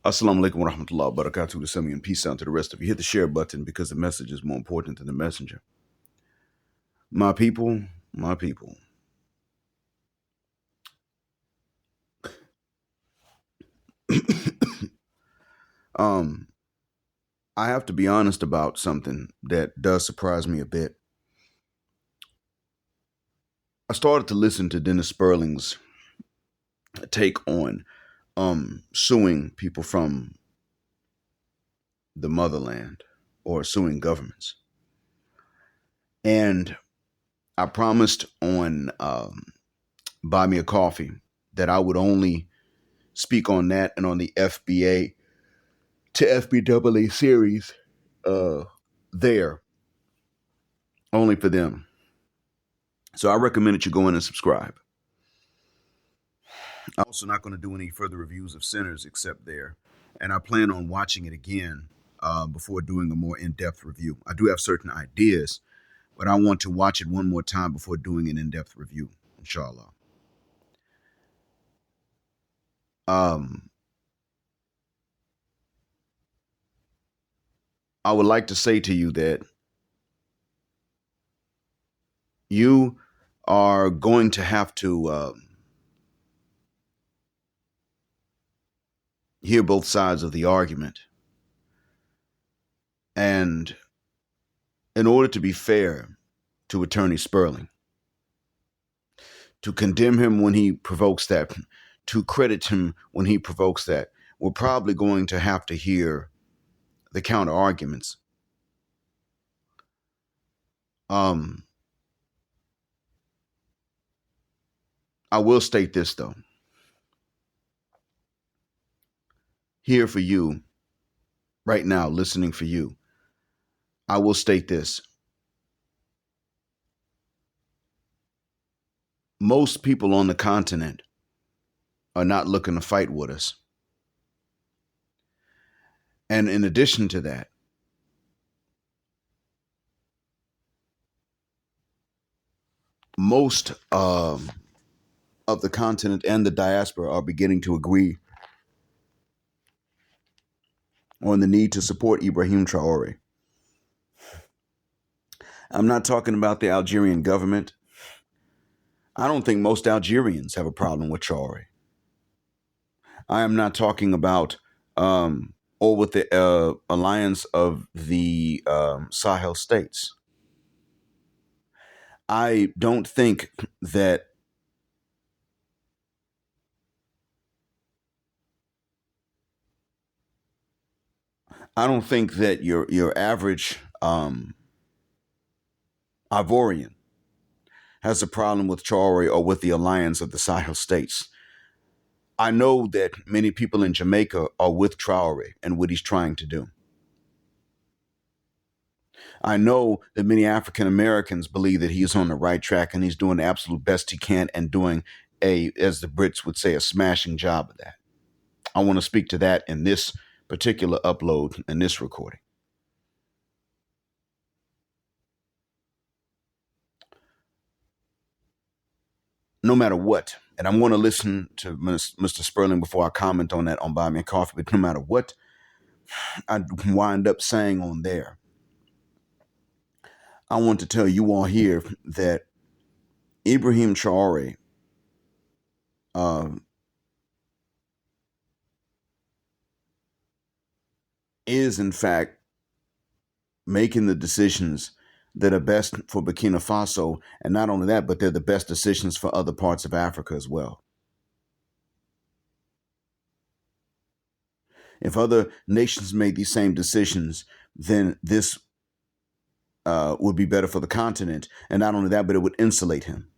Assalamu alaikum wa rahmatullahi wa barakatuh. To send me and peace out to the rest of you. Hit the share button because the message is more important than the messenger. My people, my people. um, I have to be honest about something that does surprise me a bit. I started to listen to Dennis Spurling's take on suing people from the motherland or suing governments. And I promised on Buy Me a Coffee that I would only speak on that and on the FBA to FBAA series there only for them. So I recommend that you go in and subscribe. I'm also not going to do any further reviews of Sinners except there. And I plan on watching it again before doing a more in-depth review. I do have certain ideas, but I want to watch it one more time before doing an in-depth review, inshallah. I would like to say to you that you are going to have to hear both sides of the argument. And in order to be fair to Attorney Spurling, to condemn him when he provokes that, to credit him when he provokes that, we're probably going to have to hear the counter arguments. I will state this though. Here for you, right now, listening for you, I will state this. Most people on the continent are not looking to fight with us. And in addition to that, most of the continent and the diaspora are beginning to agree on the need to support Ibrahim Traore. I'm not talking about the Algerian government. I don't think most Algerians have a problem with Traore. I am not talking about or with the alliance of the Sahel states. I don't think that your average Ivorian has a problem with Traore or with the alliance of the Sahel states. I know that many people in Jamaica are with Traore and what he's trying to do. I know that many African Americans believe that he's on the right track and he's doing the absolute best he can and doing as the Brits would say, a smashing job of that. I want to speak to that in this particular upload in this recording. No matter what, and I'm going to listen to Mr. Spurling before I comment on that on Buy Me a Coffee, but no matter what I wind up saying on there, I want to tell you all here that Ibrahim Traore is in fact making the decisions that are best for Burkina Faso. And not only that, but they're the best decisions for other parts of Africa as well. If other nations made these same decisions, then this would be better for the continent. And not only that, but it would insulate him.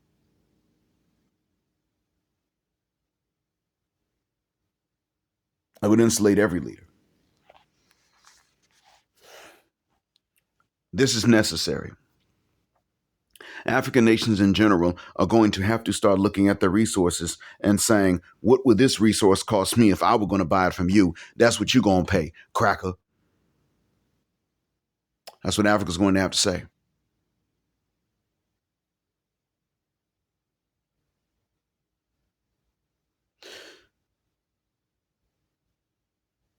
It would insulate every leader. This is necessary. African nations in general are going to have to start looking at their resources and saying, what would this resource cost me if I were going to buy it from you? That's what you're going to pay, cracker. That's what Africa's going to have to say.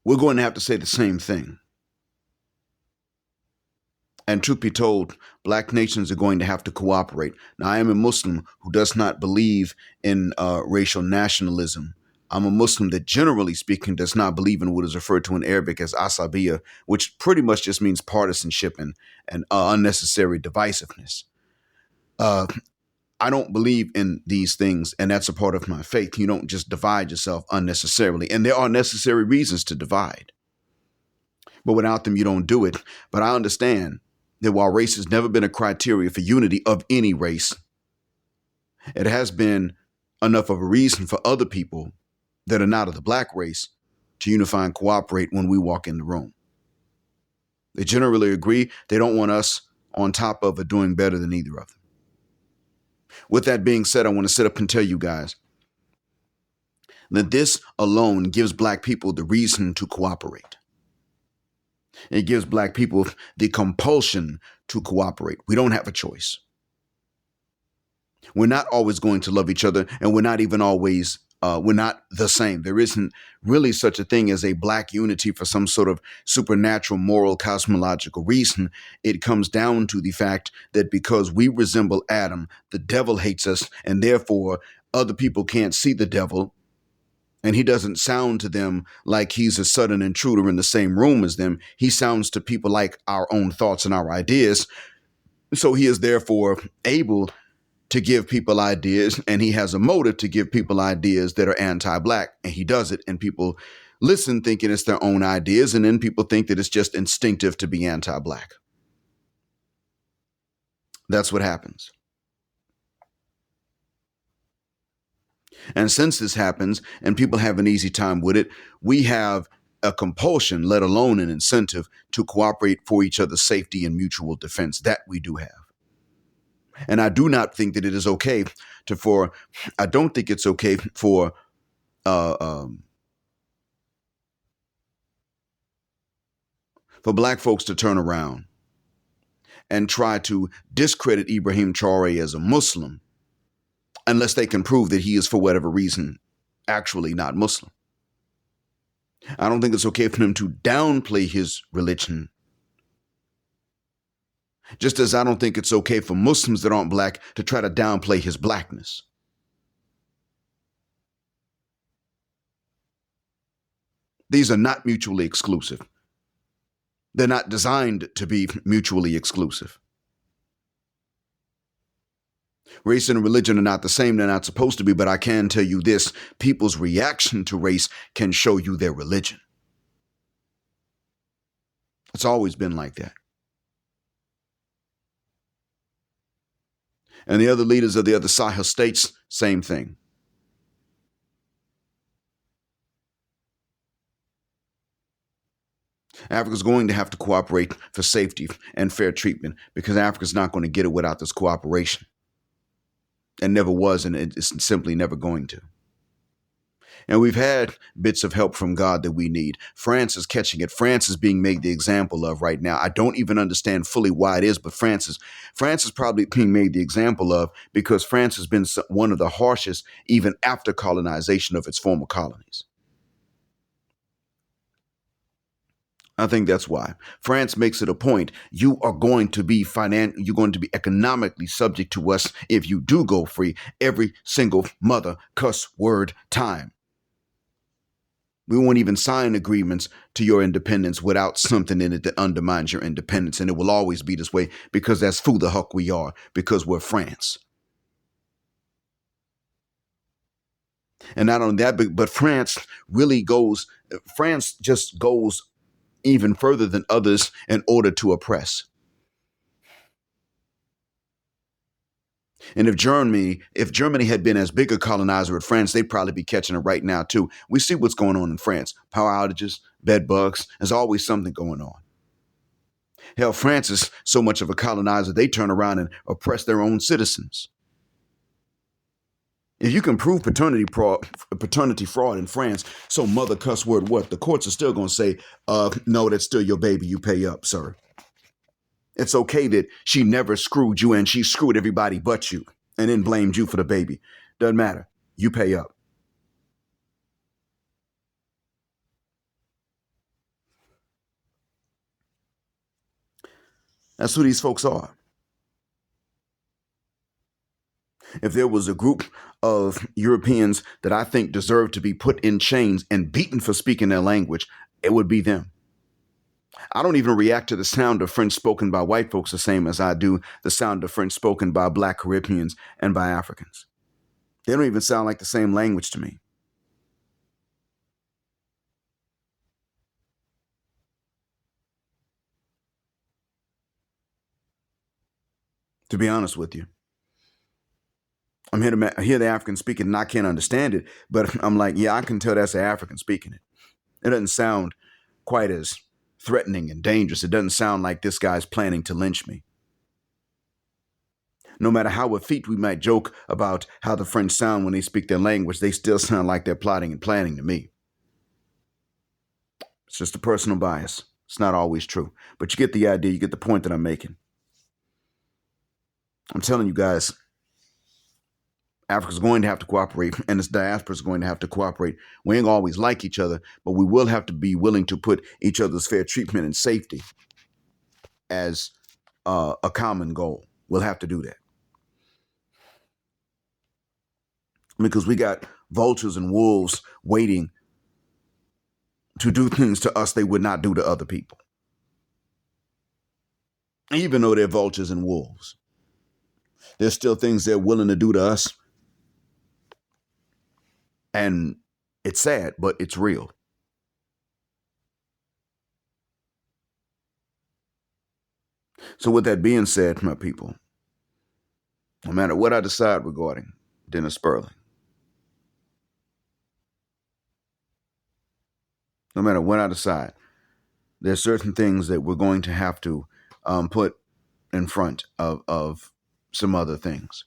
we're going to have to say the same thing. And truth be told, black nations are going to have to cooperate. Now, I am a Muslim who does not believe in racial nationalism. I'm a Muslim that, generally speaking, does not believe in what is referred to in Arabic as asabiya, which pretty much just means partisanship and unnecessary divisiveness. I don't believe in these things, and that's a part of my faith. You don't just divide yourself unnecessarily, and there are necessary reasons to divide. But without them, you don't do it. But I understand that while race has never been a criteria for unity of any race, it has been enough of a reason for other people that are not of the black race to unify and cooperate when we walk in the room. They generally agree they don't want us on top of or doing better than either of them. With that being said, I want to sit up and tell you guys that this alone gives black people the reason to cooperate. It gives black people the compulsion to cooperate. We don't have a choice. We're not always going to love each other, and we're not even always, we're not the same. There isn't really such a thing as a black unity for some sort of supernatural, moral, cosmological reason. It comes down to the fact that because we resemble Adam, the devil hates us, and therefore other people can't see the devil. And he doesn't sound to them like he's a sudden intruder in the same room as them. He sounds to people like our own thoughts and our ideas. So he is therefore able to give people ideas, and he has a motive to give people ideas that are anti-black. And he does it, and people listen thinking it's their own ideas, and then people think that it's just instinctive to be anti-black. That's what happens. And since this happens and people have an easy time with it, we have a compulsion, let alone an incentive, to cooperate for each other's safety and mutual defense. That we do have. And I do not think that it is okay I don't think it's okay for black folks to turn around and try to discredit Ibrahim Traore as a Muslim unless they can prove that he is, for whatever reason, actually not Muslim. I don't think it's okay for them to downplay his religion, just as I don't think it's okay for Muslims that aren't black to try to downplay his blackness. These are not mutually exclusive. They're not designed to be mutually exclusive. Race and religion are not the same. They're not supposed to be. But I can tell you this, people's reaction to race can show you their religion. It's always been like that. And the other leaders of the other Sahel states, same thing. Africa's going to have to cooperate for safety and fair treatment because Africa's not going to get it without this cooperation. And never was, and it's simply never going to. And we've had bits of help from God that we need. France is catching it. France is being made the example of right now. I don't even understand fully why it is, but France is probably being made the example of because France has been one of the harshest, even after colonization of its former colonies. I think that's why France makes it a point. You are going to be you're going to be economically subject to us if you do go free every single mother cuss word time. We won't even sign agreements to your independence without something in it that undermines your independence. And it will always be this way because that's who the heck we are, because we're France. And not only that, but France just goes even further than others in order to oppress. And if Germany had been as big a colonizer as France, they'd probably be catching it right now, too. We see what's going on in France. Power outages, bed bugs. There's always something going on. Hell, France is so much of a colonizer, they turn around and oppress their own citizens. If you can prove paternity fraud in France, so mother cuss word what? The courts are still going to say, no, that's still your baby. You pay up, sir. It's okay that she never screwed you and she screwed everybody but you and then blamed you for the baby. Doesn't matter. You pay up. That's who these folks are. If there was a group of Europeans that I think deserve to be put in chains and beaten for speaking their language, it would be them. I don't even react to the sound of French spoken by white folks the same as I do the sound of French spoken by Black Caribbeans and by Africans. They don't even sound like the same language to me. To be honest with you, I'm here to hear the African speaking and I can't understand it, but I'm like, yeah, I can tell that's the African speaking it. It doesn't sound quite as threatening and dangerous. It doesn't sound like this guy's planning to lynch me. No matter how effete we might joke about how the French sound when they speak their language, they still sound like they're plotting and planning to me. It's just a personal bias. It's not always true. But you get the idea. You get the point that I'm making. I'm telling you guys, Africa's going to have to cooperate, and this diaspora is going to have to cooperate. We ain't always like each other, but we will have to be willing to put each other's fair treatment and safety as a common goal. We'll have to do that. Because we got vultures and wolves waiting to do things to us they would not do to other people. Even though they're vultures and wolves, there's still things they're willing to do to us. And it's sad, but it's real. So with that being said, my people, no matter what I decide regarding Dennis Spurling, no matter what I decide, there's certain things that we're going to have to put in front of some other things.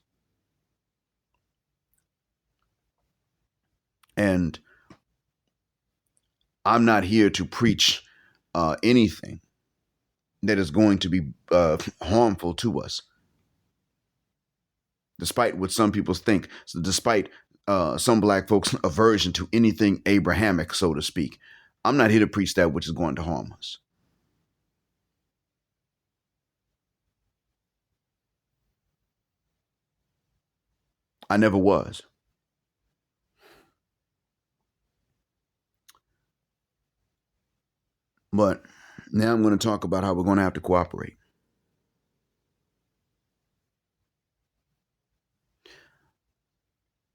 And I'm not here to preach anything that is going to be harmful to us, despite what some people think. So despite some Black folks' aversion to anything Abrahamic, so to speak, I'm not here to preach that which is going to harm us. I never was. But now I'm going to talk about how we're going to have to cooperate.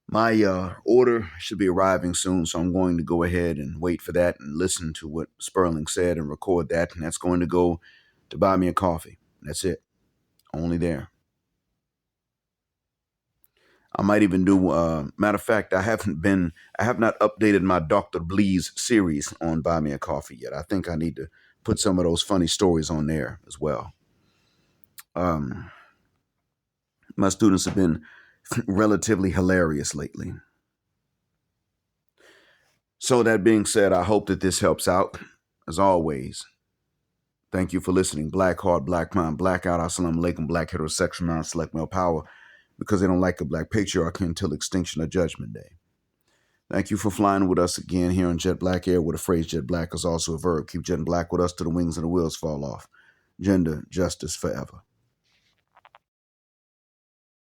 My order should be arriving soon, so I'm going to go ahead and wait for that and listen to what Spurling said and record that. And that's going to go to buy me a coffee. That's it. Only there. I might even do, matter of fact, I have not updated my Dr. Blee's series on Buy Me a Coffee yet. I think I need to put some of those funny stories on there as well. My students have been relatively hilarious lately. So that being said, I hope that this helps out. As always, thank you for listening. Black heart, black mind, blackout, assalamu alaikum, black heterosexual man, select male power, because they don't like a black patriarchy until extinction or judgment day. Thank you for flying with us again here on Jet Black Air, where the phrase jet black is also a verb. Keep jetting black with us till the wings and the wheels fall off. Gender, justice forever.